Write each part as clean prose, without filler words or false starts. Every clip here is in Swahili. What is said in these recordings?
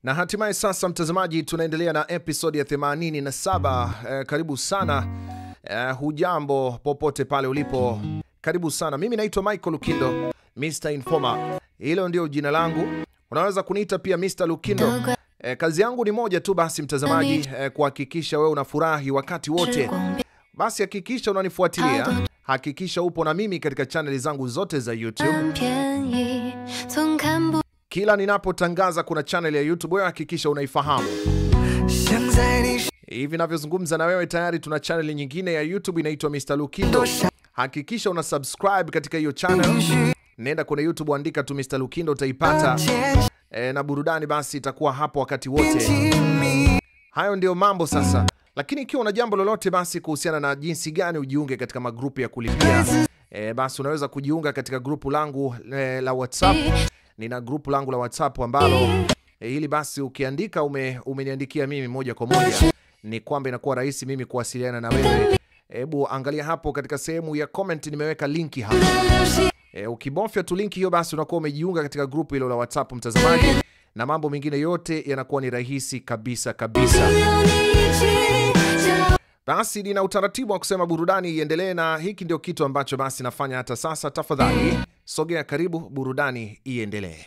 Na hatimaye sasa mtazamaji, tunaendelea na episode ya 87. Karibu sana. Hujambo popote pale ulipo. Karibu sana. Mimi naitwa Michael Lukindo, Mr. Informer. Hilo ndio jina langu. Unaweza kuniita pia Mr. Lukindo. Kazi yangu ni moja tu basi mtazamaji, kuhakikisha wewe unafurahi wakati wote. Basi hakikisha unanifuatilia. Hakikisha upo na mimi katika channel zangu zote za YouTube. Kila ninapotangaza kuna channel ya YouTube, wewe hakikisha unaifahamu. Hivi ninavyozungumza na wewe tayari tuna channel nyingine ya YouTube inaitwa Mr. Lukindo. Hakikisha una subscribe katika hiyo channel. Nenda kwenye YouTube andika tu Mr. Lukindo utaipata. Na burudani basi itakuwa hapo wakati wote. Hayo ndio mambo sasa. Lakini ikiwa una jambo lolote basi kuhusiana na jinsi gani ujiunge katika magrupu ya kulipia, basi unaweza kujiunga katika grupu langu la WhatsApp. Nina grupu langu la WhatsApp ambalo hili basi ukiandika umeniandikia mimi moja kwa moja, ni kwamba inakuwa rahisi mimi kuwasiliana na wewe. Hebu angalia hapo katika sehemu ya comment nimeweka linki hapo. Ukibofya tu linki hiyo basi unakuwa umejiunga katika grupu hilo la WhatsApp mtazamaji, na mambo mengine yote yanakuwa ni rahisi kabisa kabisa. Basi nina utaratibu wa kusema burudani iendelee, na hiki ndio kitu ambacho basi nafanya hata sasa. Tafadhali sogea karibu, burudani iendelee.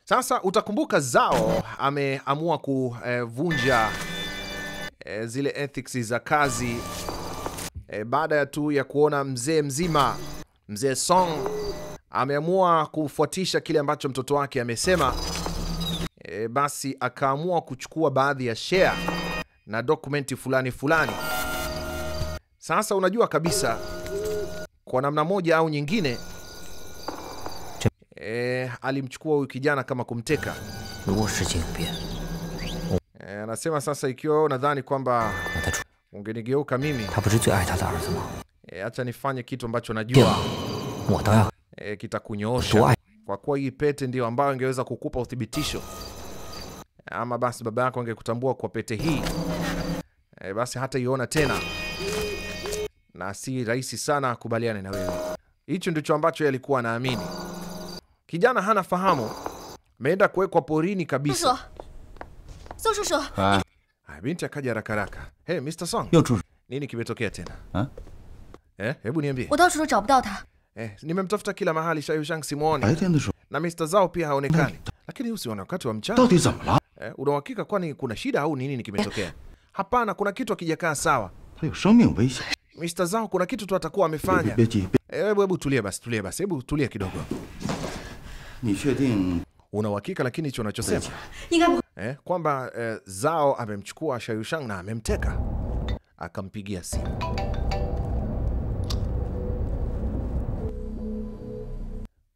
Sasa utakumbuka Zhao ameamua kuvunja zile ethics za kazi baada ya tu ya kuona mzee Song ameamua kufuatisha kile ambacho mtoto wake amesema. Basi akaamua kuchukua baadhi ya share na dokumenti fulani. Sasa unajua kabisa kwa namna moja au nyingine alimchukua huyu kijana kama kumteka. Anasema sasa ikiwa nadhani kwamba ungenigeuka mimi, acha nifanye kitu ambacho najua kitakunyoosha, kwa kuwa hii pete ndio ambayo ingeweza kukupa uthibitisho, ama basi baba yako angekutambua kwa pete hii, basi hata iona tena, na si rahisi sana kubaliana na wewe. Hicho ndicho ambacho yalikuwa anaamini. Kijana hana fahamu, ameenda kuwekwa porini kabisa. Binti akaja haraka. Hey, Mr. Song. Nini kimetokea tena? Hebu niambie. Nimemtafuta kila mahali, Sha Yushang simuone. Na Mr. Zhao pia haonekani. Lakini usione wakati wa mchana. Una uhakika kwani kuna shida au nini kimetokea? Hapana, kuna kitu hakijakaa sawa. Mr. Zhao kuna kitu tu atakuwa amefanya. Hebu tulia basi. Hebu tulia kidogo. Una uhakika lakini hicho unachosema? Kwamba Zhao amemchukua Sha Yushang na amemteka. Akampigia simu.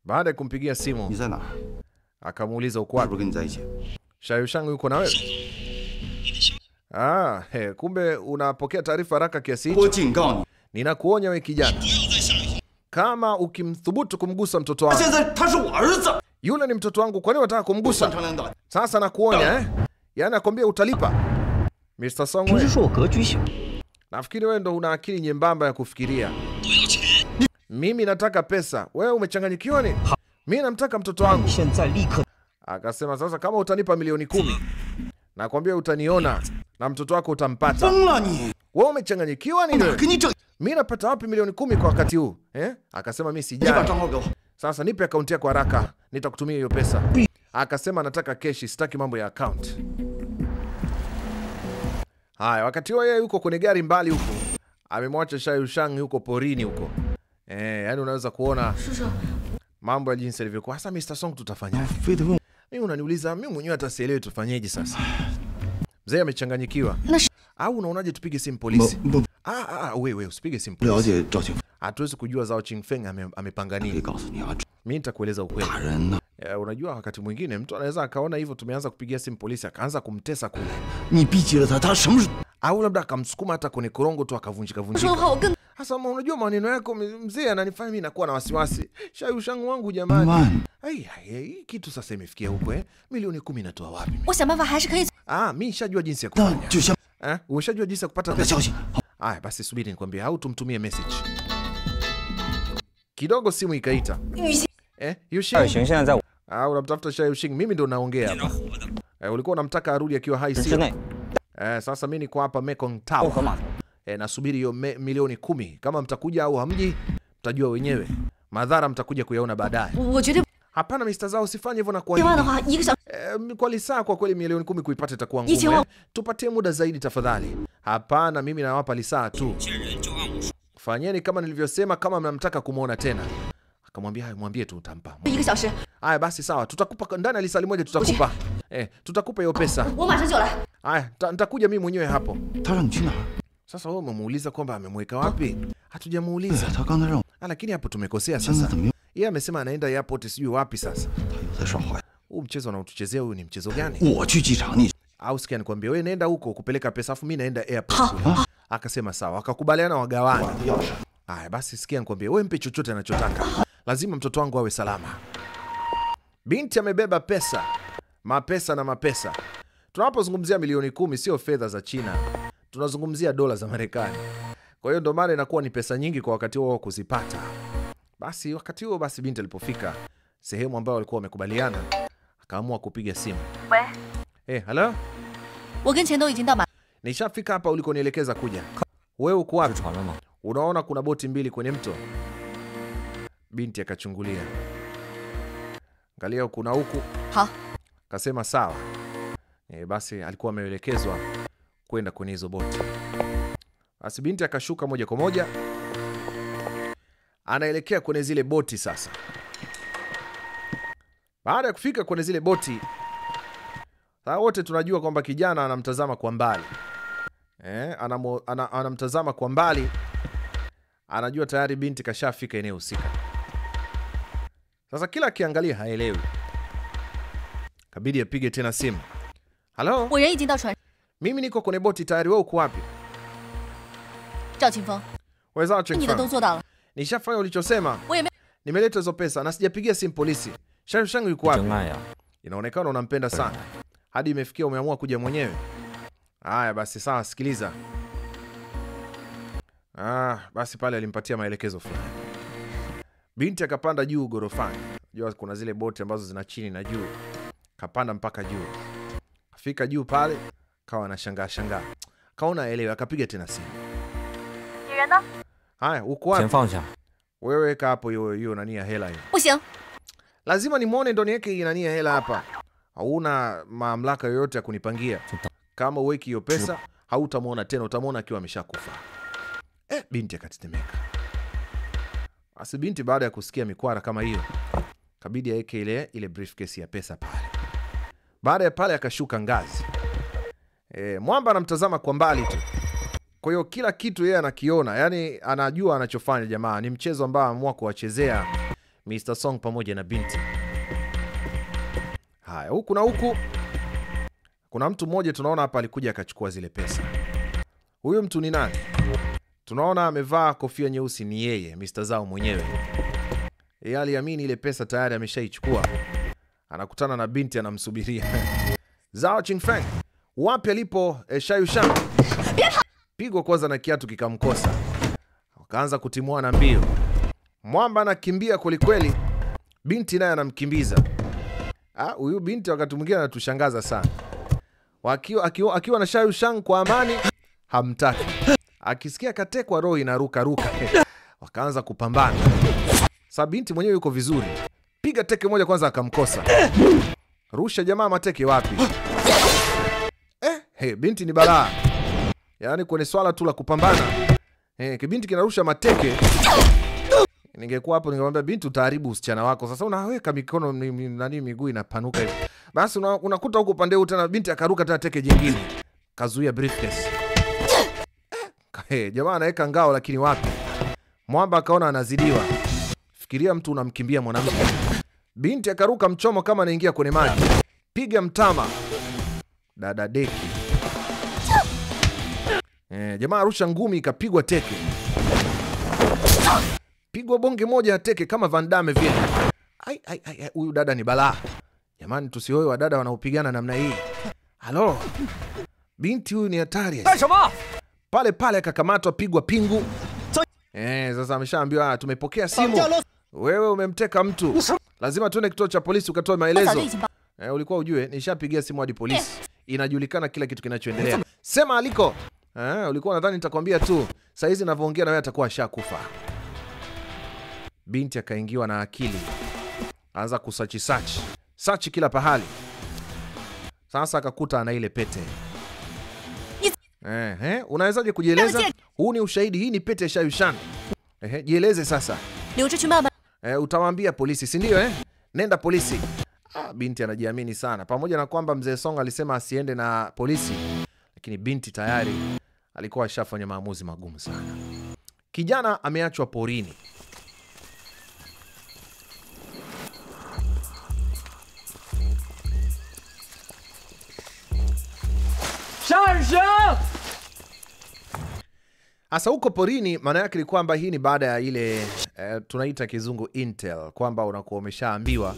Baada ya kumpigia simu, akamuuliza uko wapi? Sha Yushang yuko na wewe? Kumbe unapokea taarifa haraka kiasi hicho. Ninakuonya wewe kijana, kama ukimthubutu kumgusa mtoto wangu. Yule ni mtoto wangu, kwa nini unataka kumgusa? Sasa nakuonya Yaani nakwambia utalipa. Mr. Song, nafikiri wewe ndo una akili nyembamba ya kufikiria. Mimi nataka pesa, wewe umechanganyikiwa ni? Mimi namtaka mtoto wangu. Akasema sasa kama utanipa milioni 10, nakwambia utaniona na mtoto wako utampata. Wewe umechanganyikiwa nini? Mimi napata wapi milioni 10 kwa wakati huu? Akasema mimi sijali. Sasa nipe akaunti yako haraka, nitakutumia hiyo pesa. Akasema nataka keshi, sitaki mambo ya account. Haya, wakati huo yeye yuko kwenye gari mbali huko. Amemwacha Sha Yushang yuko porini huko. Yaani unaweza kuona mambo ya jinsi yalivyokuwa. Sasa Mr. Song tutafanya. Mimi unaniuliza, mimi mwenyewe hata sielewi tufanyeje sasa. Mzee amechanganyikiwa. Au unaonaje tupige simu polisi? Wewe usipige simu polisi. Hatuwezi kujua Zhao Qingfeng amepanga nini. Mimi nitakueleza ukweli. Unajua wakati mwingine mtu anaweza akaona hivyo tumeanza kupigia simu polisi akaanza kumtesa kule. Au labda akamsukuma hata kwenye korongo tu akavunjika. Sasa unajua maneno yako mzee ananifanya mimi nakuwa na wasiwasi. Sha Yushang wangu jamani. Hii kitu sasa imefikia huko milioni 10 natoa wapi? Mimi nishajua jinsi ya kufanya. Umeshajua jinsi ya kupata pesa? Basi subiri nikwambie, au tumtumie message. Kidogo simu ikaita. Yuxing. Unamtafuta Sha Yuxing, mimi ndo naongea hapa. Ulikuwa unamtaka arudi akiwa hai sio? Sasa mimi niko hapa Mekong Tower. Nasubiri hiyo milioni 10. Kama mtakuja au hamji, mtajua wenyewe. Madhara mtakuja kuyaona baadaye. Hapana Mr. Zhao, usifanye hivyo na kwa lisaa kwa kweli milioni 10 kuipata itakuwa ngumu. Tupatie muda zaidi tafadhali. Hapana, mimi nawapa lisaa tu. Fanyeni kama nilivyosema, kama mnamtaka kumuona tena. Akamwambia mwambie tu utampa. Haya basi sawa, tutakupa ndani ya lisaa moja tutakupa. Tutakupa hiyo pesa. Haya, nitakuja mimi mwenyewe hapo. Sasa wewe umemuuliza kwamba amemweka wapi? Hatujamuuliza. Lakini hapo tumekosea sasa. Yeye amesema anaenda airport sijui wapi sasa. Huu mchezo unaotuchezea huyu ni mchezo gani? Au sikia nikwambie, wewe nenda huko kupeleka pesa afu mimi naenda airport. Akasema sawa, akakubaliana wagawane. Haya basi sikia nikwambie, wewe mpe chochote anachotaka. Lazima mtoto wangu awe salama. Binti amebeba pesa. Mapesa na mapesa. Tunapozungumzia milioni 10 sio fedha za China. Tunazungumzia dola za Marekani. Kwa hiyo ndo maana inakuwa ni pesa nyingi kwa wakati huo kuzipata. Basi wakati huo basi binti alipofika sehemu ambayo walikuwa wamekubaliana, akaamua kupiga simu. Hello? Nishafika hapa ulikonielekeza kuja. Wewe uko wapi? Unaona kuna boti mbili kwenye mto. Binti akachungulia. Angalia kuna huku. Akasema sawa. Basi alikuwa ameelekezwa kwenda kwenye hizo boti. Basi binti akashuka moja kwa moja. Anaelekea kwenye zile boti sasa. Baada ya kufika kwenye zile boti, wote tunajua kwamba kijana anamtazama kwa mbali. Anamtazama kwa mbali. Anajua tayari binti kashafika eneo husika. Sasa kila akiangalia haelewi. Kabidi apige tena simu. Hello? Mimi niko kwenye boti tayari, wewe uko wapi? Wewe Zhao Qingfeng. Nishafanya ulichosema. Nimeleta hizo pesa na sijapigia simu polisi. Sha Yuxing yuko wapi? Inaonekana unampenda sana. Hadi imefikia umeamua kuja mwenyewe. Haya basi sawa, sikiliza. Basi pale alimpatia maelekezo fulani. Binti akapanda juu gorofani. Unajua kuna zile boti ambazo zina chini na juu. Kapanda mpaka juu. Afika juu pale, kawa anashangaa. Kaona elewa, akapiga tena simu. Haya, uko wapi? Wewe weka hapo hiyo nani ya hela hiyo. Lazima nimuone ndo niweke nani ya hela hapa. Hauna mamlaka yoyote ya kunipangia. Kama uweki hiyo pesa, hautamuona tena, utamuona akiwa ameshakufa. Binti akatetemeka. Basi binti baada ya kusikia mikwara kama hiyo, kabidi aweke ile briefcase ya pesa pale. Baada ya pale akashuka ngazi. Mwamba anamtazama kwa mbali tu. Kwa hiyo kila kitu yeye anakiona, yani anajua anachofanya jamaa. Ni mchezo ambao ameamua kuwachezea Mr. Song pamoja na binti. Haya, huku na huku kuna mtu mmoja tunaona hapa alikuja akachukua zile pesa. Huyo mtu ni nani? Tunaona amevaa kofia nyeusi, ni yeye Mr. Zhao mwenyewe. Yeye aliamini ile pesa tayari ameshaichukua. Anakutana na binti anamsubiria. Zhao Qingfeng, wapi alipo Sha Yuxing? Pigwa kwanza na kiatu kikamkosa. Wakaanza kutimua na mbio. Mwamba anakimbia kwelikweli. Binti naye anamkimbiza. Huyu binti wakati mwingine anatushangaza sana. Akiwa na Sha Yuxing kwa amani, hamtaki. Akisikia katekwa roho inaruka. Wakaanza kupambana. Sasa binti mwenyewe yuko vizuri. Piga teke moja kwanza akamkosa. Rusha jamaa mateke wapi? Binti ni balaa. Yaani kwenye swala tu la kupambana. Kibinti kinarusha mateke. Ningekuwa hapo ningemwambia binti utaharibu usichana wako. Sasa unaweka mikono nani miguu inapanuka hivi. Basi unakuta huko upande huu tena binti akaruka tena teke jingine. Kazuia briefcase. Jamaa anaweka ngao lakini wapi? Mwamba akaona anazidiwa. Fikiria mtu unamkimbia mwanamke. Binti akaruka mchomo kama anaingia kwenye maji. Piga mtama. Dada deki. Jamaa arusha ngumi ikapigwa teke. Pigwa bonge moja ya teke kama Van Damme vile. Huyu dada ni balaa. Jamani tusioe wa dada wanaopigana namna hii. Halo. Binti huyu ni hatari. Pale akakamatwa, pigwa pingu. Sasa ameshaambiwa tumepokea simu. Wewe umemteka mtu. Lazima tuende kituo cha polisi ukatoe maelezo. Ulikuwa ujue nishapigia simu hadi polisi. Inajulikana kila kitu kinachoendelea. Sema aliko. Ulikuwa nadhani nitakwambia tu. Sasa hizi ninavyoongea na wewe atakuwa ashakufa. Binti akaingiwa na akili. Anza search kila pahali. Sasa akakuta ana ile pete. Unawezaje kujieleza? Huu ni ushahidi, hii ni pete ya Sha Yushan. Jieleze sasa. Utawaambia polisi, si ndio? Nenda polisi. Binti anajiamini sana. Pamoja na kwamba mzee Song alisema asiende na polisi, lakini binti tayari alikuwa ashafanya maamuzi magumu sana. Kijana ameachwa porini. Asa huko porini, maana yake ni kwamba hii ni baada ya ile tunaita kizungu intel, kwamba unakuwa umeshaambiwa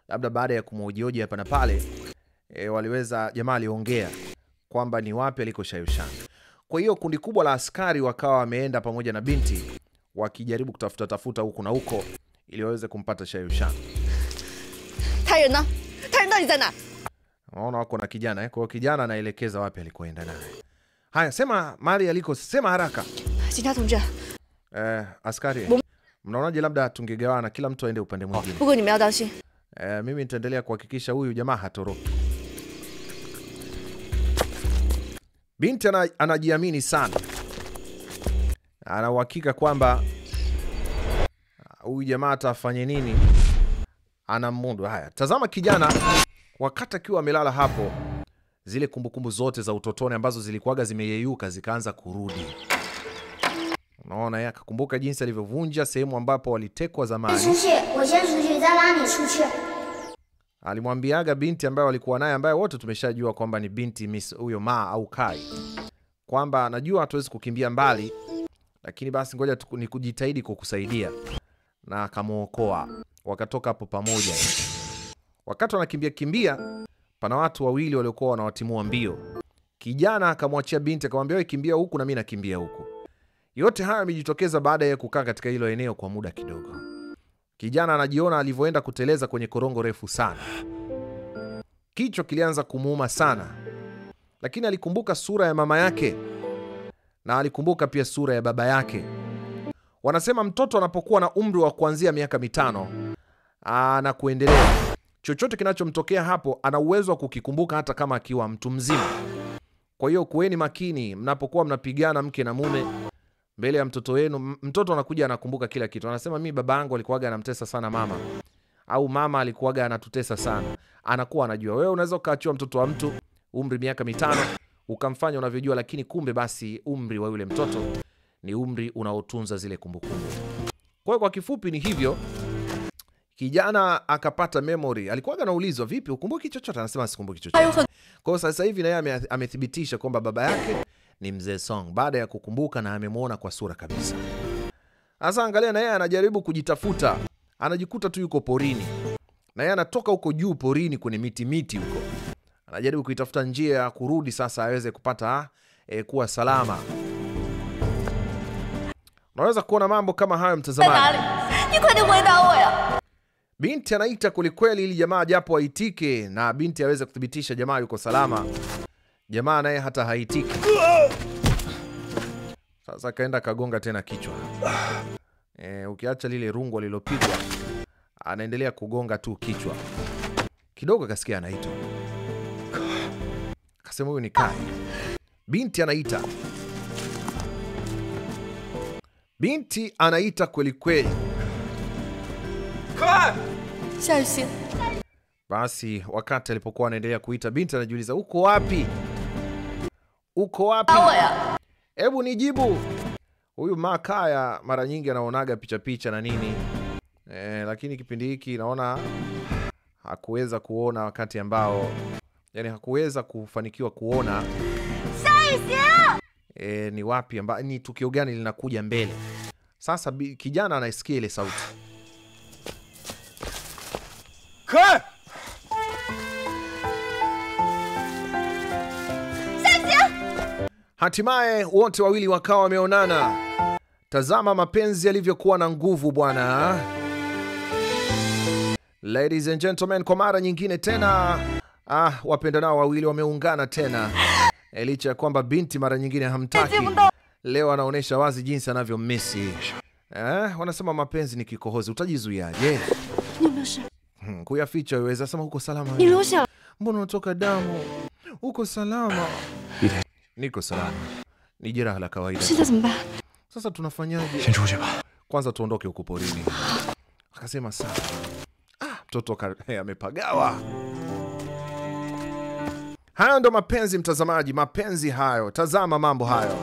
labda baada ya kumhoji hapa na pale, waliweza jamaa aliongea kwamba ni wapi aliko Sha Yushan. Kwa hiyo kundi kubwa la askari wakawa wameenda pamoja na binti wakijaribu kutafuta huku na huko ili waweze kumpata Sha Yushan. Unaona wako na kijana, kwa hiyo kijana anaelekeza wapi alikoenda naye. Haya, sema mali aliko, sema haraka. Askari, mnaonaje labda tungegawana kila mtu aende upande mwingine? Mimi nitaendelea kuhakikisha huyu jamaa hatoroki. Binti anajiamini sana. Ana uhakika kwamba huyu jamaa atafanya nini. Ana mundu. Haya, tazama kijana wakati akiwa amelala hapo, zile kumbukumbu zote za utotoni ambazo zilikuwaga zimeyeyuka zikaanza kurudi. Unaona yeye akakumbuka jinsi alivyovunja sehemu ambapo walitekwa zamani. Alimwambiaga binti ambaye walikuwa naye, ambaye wote tumeshajua kwamba ni binti Miss huyo Ma au Kai, kwamba najua hatuwezi kukimbia mbali, lakini basi ngoja ni kujitahidi kukusaidia. Na akamuokoa. Wakatoka hapo pamoja. Wakati wanakimbia, pana watu wawili waliokuwa wanawatimua mbio. Kijana akamwachia binti akamwambia wewe kimbia huku na mimi nakimbia huku. Yote haya yamejitokeza baada ya kukaa katika hilo eneo kwa muda kidogo. Kijana anajiona alivyoenda kuteleza kwenye korongo refu sana. Kichwa kilianza kumuuma sana. Lakini alikumbuka sura ya mama yake na alikumbuka pia sura ya baba yake. Wanasema mtoto anapokuwa na umri wa kuanzia miaka 5 na kuendelea, chochote kinachomtokea hapo ana uwezo wa kukikumbuka hata kama akiwa mtu mzima. Kwa hiyo kuweni makini mnapokuwa mnapigana mke na mume mbele ya mtoto wenu. Mtoto anakuja anakumbuka kila kitu. Anasema mimi baba yangu alikuwaga anamtesa sana mama, au mama alikuwaga anatutesa sana. Anakuwa anajua. Wewe unaweza ukaachiwa mtoto wa mtu umri miaka 5 ukamfanya unavyojua, lakini kumbe basi umri wa yule mtoto ni umri unaotunza zile kumbukumbu. Kwa hiyo kwa kifupi ni hivyo. Kijana akapata memory. Alikuwa anaulizwa vipi ukumbuki chochote? Anasema sikumbuki chochote. Kwa hiyo sasa hivi na yeye amethibitisha kwamba baba yake ni mzee Song baada ya kukumbuka na amemuona kwa sura kabisa. Sasa angalia, na yeye anajaribu kujitafuta. Anajikuta tu yuko porini. Na yeye anatoka huko juu porini kwenye miti huko. Anajaribu kuitafuta njia ya kurudi sasa aweze kupata kuwa salama. Unaweza kuona mambo kama hayo mtazamaji. Binti anaita kwelikweli ili jamaa japo aitike na binti aweze kuthibitisha jamaa yuko salama. Jamaa naye hata haitiki. Sasa kaenda kagonga tena kichwa. Ukiacha lile rungu lililopigwa, anaendelea kugonga tu kichwa. Kidogo kasikia anaitwa. Akasema huyu ni Kai. Binti anaita. Binti anaita kwelikweli. Basi wakati alipokuwa anaendelea kuita, binti anajiuliza uko wapi? Uko wapi? Hebu nijibu. Huyu Makaya mara nyingi anaonaga picha na nini. Lakini kipindi hiki naona hakuweza kuona wakati ambao, yani hakuweza kufanikiwa kuona ni wapi amba, ni tukio gani linakuja mbele. Sasa kijana anaisikia ile sauti. Hatimaye wote wawili wakawa wameonana. Tazama mapenzi yalivyokuwa na nguvu bwana. Ladies and gentlemen, kwa mara nyingine tena wapendanao wawili wameungana tena. Licha ya kwamba binti mara nyingine hamtaki, leo anaonesha wazi jinsi anavyomisi. Wanasema mapenzi ni kikohozi, utajizuiaje? Kuyaficha wewe, sema uko salama. Mbona unatoka damu? Uko salama? Niko salama. Ni jeraha la kawaida. Sasa tunafanyaje? Kwanza tuondoke huko porini. Akasema sawa. Mtoto amepagawa. Hayo ndo mapenzi mtazamaji, mapenzi hayo. Tazama mambo hayo.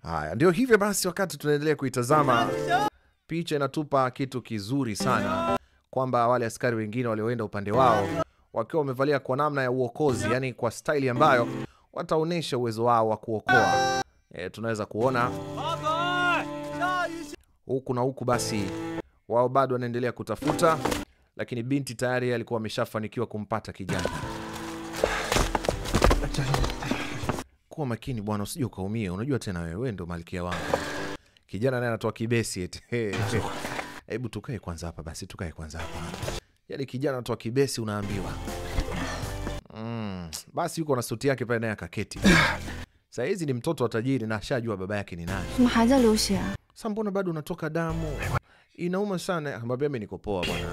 Haya, ndio hivyo basi, wakati tunaendelea kuitazama, picha inatupa kitu kizuri sana, kwamba wale askari wengine walioenda upande wao wakiwa wamevalia kwa namna ya uokozi, yani kwa staili ambayo wataonesha uwezo wao wa kuokoa. Tunaweza kuona huku na huku, basi wao bado wanaendelea kutafuta, lakini binti tayari alikuwa ameshafanikiwa kumpata kijana. Kuwa makini bwana, usije ukaumie. Unajua tena wewe ndo malkia wangu. Kijana naye anatoa kibesi eti. Hebu tukae kwanza hapa basi, tukae kwanza hapa. Yaani kijana anatoa kibesi unaambiwa. Basi yuko na suti yake pale naye akaketi. Sasa hizi ni mtoto wa tajiri na ashajua baba yake ni nani. Sasa mbona bado unatoka damu? Inauma sana. Akamwambia mimi niko poa bwana.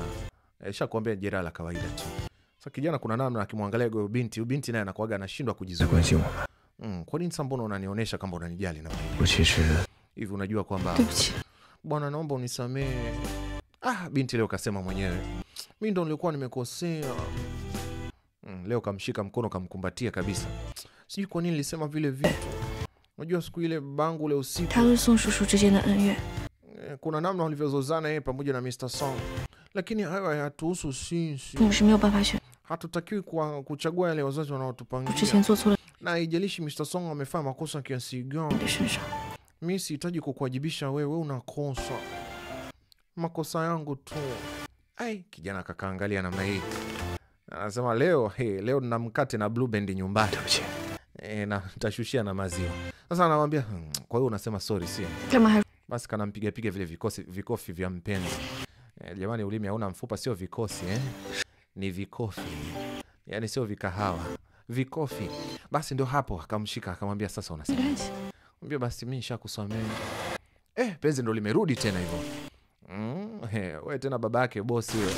Nishakwambia jeraha la kawaida tu. Sasa kijana kuna namna akimwangalia huyo binti naye anakuaga anashindwa kujizuia. Kwa nini sasa mbona unanionyesha kama unanijali na hivi? Unajua kwamba bwana, naomba unisamee. Binti leo kasema mwenyewe, mimi ndo nilikuwa nimekosea. Leo kamshika mkono kamkumbatia kabisa. Sijui kwa nini nilisema vile vitu. Unajua siku ile bangu ule usiku, kuna namna walivyozozana yeye pamoja na Mr. Song. Lakini hayo hayatuhusu sisi. Hatutakiwi kuchagua yale wazazi wanaotupangia. Na haijalishi Mr. Song amefanya makosa kiasi gani. Mimi sihitaji kukuwajibisha wewe, unakosa. Makosa yangu tu. Kijana kakaangalia namna hii. Anasema leo nina mkate na Blue Band nyumbani. Na nitashushia na maziwa. Sasa anamwambia, kwa hiyo unasema sorry sio? Basi kanampiga vile vikofi vya mpenzi. Jamani, ulimi hauna mfupa, sio vikosi ni vikofi. Yaani sio vikahawa. Vikofi. Basi ndio hapo akamshika akamwambia sasa unasema. Mwambie basi mimi nishakusamehe. Penzi ndio limerudi tena hivyo. Wewe tena baba yake bosi wewe.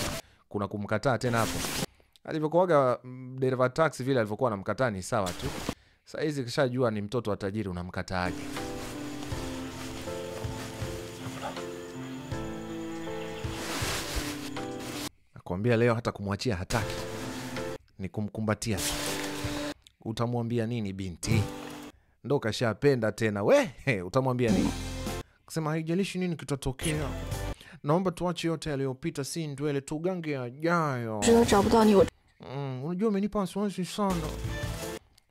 Kuna kumkataa tena hapo. Alivyokuaga dereva taxi vile alivyokuwa anamkataa ni sawa tu. Sasa hizi kishajua ni mtoto wa tajiri unamkataaje? Nakwambia leo hata kumwachia hataki. Ni kumkumbatia. Utamwambia nini binti? Ndo kashapenda tena. Utamwambia nini? Kusema haijalishi nini kitatokea. Naomba tuache yote yaliyopita, si ndwele, tugange yajayo. Unajua umenipa wasiwasi sana.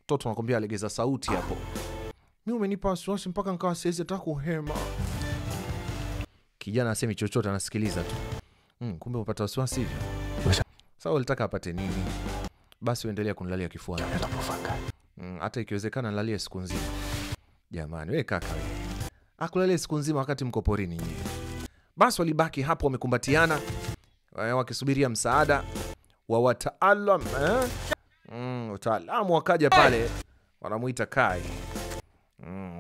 Mtoto anakuambia alegeza sauti hapo. Mimi umenipa wasiwasi mpaka nikawa siwezi hata kuhema. Kijana asemi chochote, anasikiliza tu. Kumbe upata wasiwasi hivyo. Sasa ulitaka apate nini? Basi uendelea kunilalia kifuani. Hata ikiwezekana nilalie siku nzima. Jamani, wewe kaka wewe. Akulalie siku nzima wakati mko porini nyinyi. Basi walibaki hapo wamekumbatiana, wakisubiria msaada wa wataalam. Wataalamu wakaja pale, wanamuita Kai.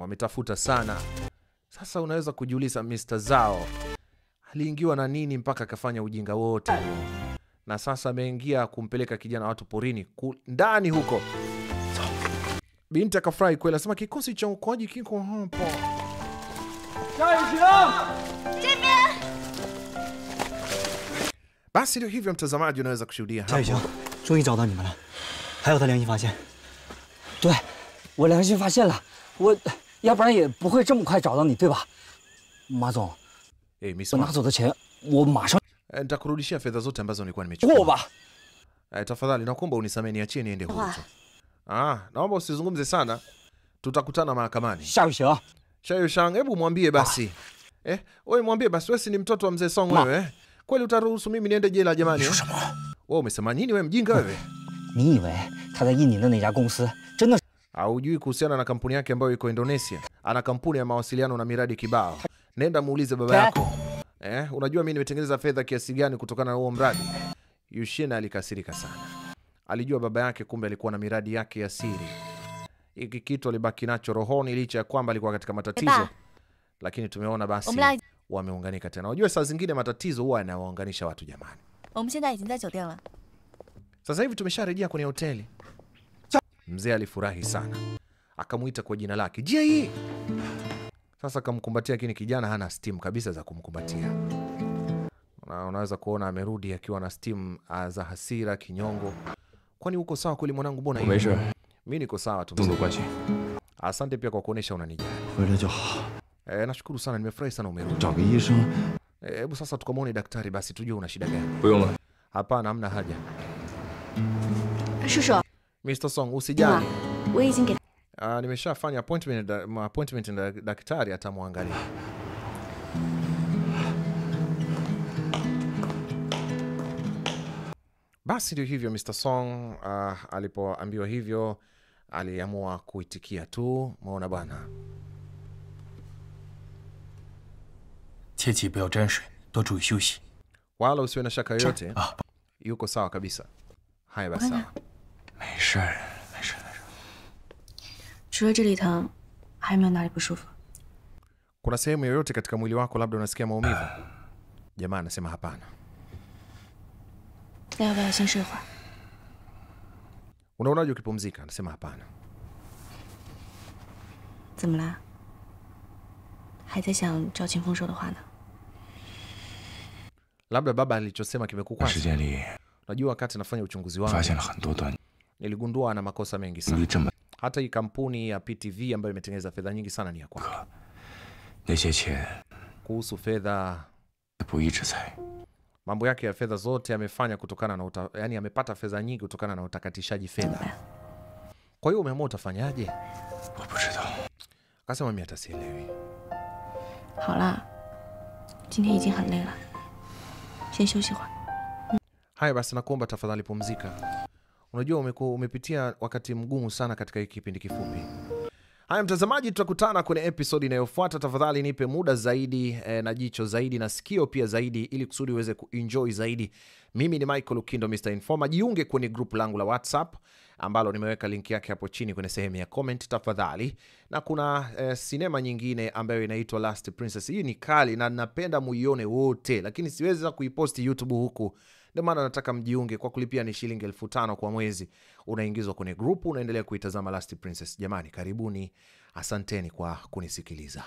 Wametafuta sana. Sasa unaweza kujiuliza Mr. Zhao aliingiwa na nini mpaka akafanya ujinga wote. Na sasa ameingia kumpeleka kijana watu porini ndani huko. Binti akafurahi kweli, anasema kikosi cha uokoaji kiko hapa. Basi ndio hivyo mtazamaji, unaweza kushuhudia hapo. 终于找到你们了，还有他良心发现。对，我良心发现了，要不然也不会这么快找到你，对吧？马总，我拿走的钱，我马上 nitakurudishia fedha zote ambazo nilikuwa nimechukua. Tafadhali nakuomba unisamehe, niachie niende huko. Naomba usizungumze sana. Tutakutana mahakamani. Xiao Shang, hebu mwambie basi. Wewe mwambie basi, wewe si ni mtoto wa mzee Song wewe? Kweli utaruhusu mimi niende jela jamani? Wewe umesema nini wewe mjinga wewe? 你以为他在印尼的那家公司真的 Haujui kuhusiana na kampuni yake ambayo iko Indonesia? Ana kampuni ya mawasiliano na miradi kibao. Nenda muulize baba yako. Unajua mimi nimetengeneza fedha kiasi gani kutokana na huo mradi? Yushin alikasirika sana. Alijua baba yake kumbe alikuwa na miradi yake ya siri. Hiki kitu alibaki nacho rohoni licha ya kwamba alikuwa katika matatizo. Lakini tumeona basi wameunganika tena. Unajua saa zingine matatizo huwa yanawaunganisha watu jamani. Sasa hivi tumesharejea kwenye hoteli. Mzee alifurahi sana. Akamuita kwa jina lake. Jie! Sasa akamkumbatia, lakini kijana hana steam kabisa za kumkumbatia. Unaweza kuona amerudi akiwa na steam za hasira, kinyongo. Kwani uko sawa kweli mwanangu, mbona hivi? Mimi niko sawa tu. Asante pia kwa kuonesha unanijali. Nashukuru sana, nimefurahi sana umerudi. Hebu sasa tukamwone daktari basi tujue una shida gani. Hapana, hamna haja. Mr. Song, usijali. Nimeshafanya appointment na daktari atamwangalia. Basi ndio hivyo Mr. Song alipoambiwa hivyo aliamua kuitikia tu, muona bwana. Wala usiwe na shaka yoyote. Yuko sawa kabisa. Haya basi sawa. Kuna sehemu yoyote katika mwili wako labda unasikia maumivu? Jamaa anasema hapana. Unaonaje ukipumzika? Anasema hapana. Labda baba alichosema kimekukwaza. Unajua wakati nafanya uchunguzi wangu niligundua ana makosa mengi sana. Hata hii kampuni ya PTV ambayo imetengeneza fedha nyingi sana ni ya kwake. Kuhusu fedha, mambo yake ya fedha zote amefanya kutokana na yani amepata fedha nyingi kutokana na utakatishaji fedha. Kwa hiyo umeamua utafanyaje? Akasema mimi hata sielewi. Haya basi nakuomba tafadhali pumzika. Unajua umepitia wakati mgumu sana katika hiki kipindi kifupi. Haya mtazamaji, tutakutana kwenye episode inayofuata. Tafadhali nipe muda zaidi na jicho zaidi na sikio pia zaidi ili kusudi uweze kuenjoy zaidi. Mimi ni Michael Lukindo, Mr. Informer. Jiunge kwenye group langu la WhatsApp ambalo nimeweka link yake hapo chini kwenye sehemu ya comment tafadhali. Na kuna sinema nyingine ambayo inaitwa Last Princess. Hii ni kali na napenda muione wote, lakini siwezi kuiposti YouTube huku. Ndio maana nataka mjiunge kwa kulipia ni shilingi 1500 kwa mwezi. Unaingizwa kwenye group, unaendelea kuitazama Last Princess. Jamani, karibuni. Asanteni kwa kunisikiliza.